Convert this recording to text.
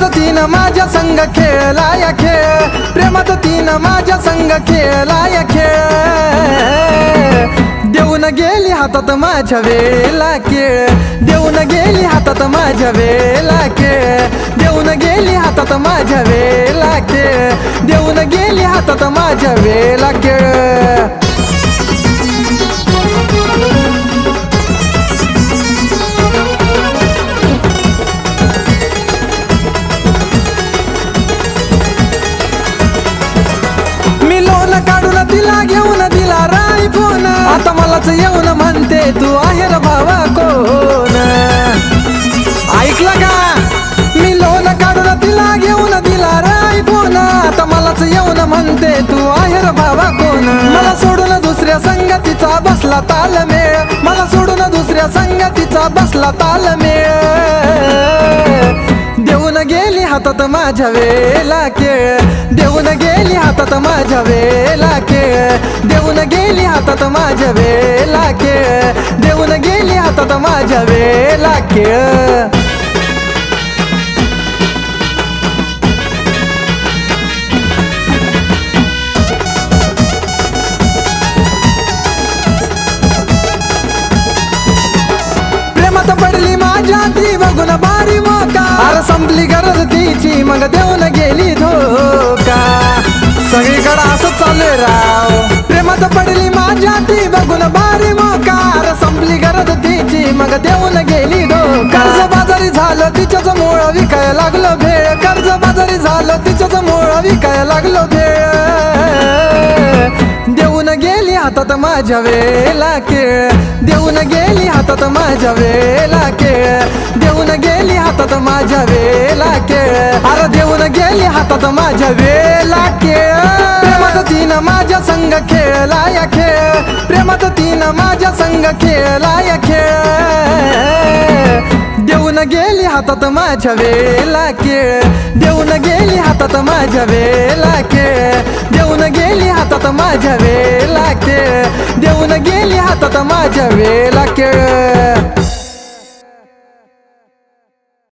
प्रेमात तिनं माझ्या संग खेळला या खेळ, प्रेमात तिनं माझ्या संग खेळला या खेळ। देऊन गेली हातात माझ्या वेळेला केळ, देऊन गेली हातात माझ्या वेळेला केळ, देऊन गेली हातात माझ्या वेळेला केळ, देऊन गेली हातात माझ्या वेळेला केळ। काढून तिला घेऊन दिला राई फोन, आता मलाच येऊन म्हणते तू आहे रे भावा कोण। ऐकलं का? मी लोन काढून तिला घेऊन दिला राई फोन, आता मलाच येऊन म्हणते तू आहे रे भावा कोण। मला सोडून दुसऱ्या संगतीचा बसला तालमेळ, मला सोडून दुसऱ्या संगतीचा बसला तालमेळ। देऊन गेली हातात माझ्या वेळेला केळ, देऊन गेली हातात माझ्या वेळेला केळ, देऊन गेली हातात माझ्या वेळेला केळ, देऊन गेली हातात माझ्या वेळेला केळ। प्रेमात पडली माझ्या ती बघून बारी मोका, अरे संपली गरज तिची मग देऊन गेली धोका। सगळीकडे असं चालू राव, प्रेमात पडली माझ्या ती बघून बारी मोका, अरे संपली गरज तिची मग देऊन गेली धोका। कर्ज बाजारी झालं तिच्याच मूळ विकाय लागलो भेळ, कर्ज बाजारी झालं तिच्याच मूळ विकाय लागलो भेळ। देऊन गेली हातात माझ्या वेळेला केळ, देऊन गेली हातात माझ्या वेळेला केळ, देऊन गेली हातात माझ्या वेळेला केळ, अरे देऊन गेली हातात माझ्या वेळेला केळ। प्रेमात तिनं माझ्या संग खेळला या खेळ, प्रेमात तिनं माझ्या संग खेळला या खेळ। देऊन गेली हातात माझ्या वेळेला केळ, देऊन गेली हातात माझ्या वेळेला केळ, देऊन गेली हातात माझ्या वेळेला केळ, देऊन गेली हातात माझ्या वेळेला केळ।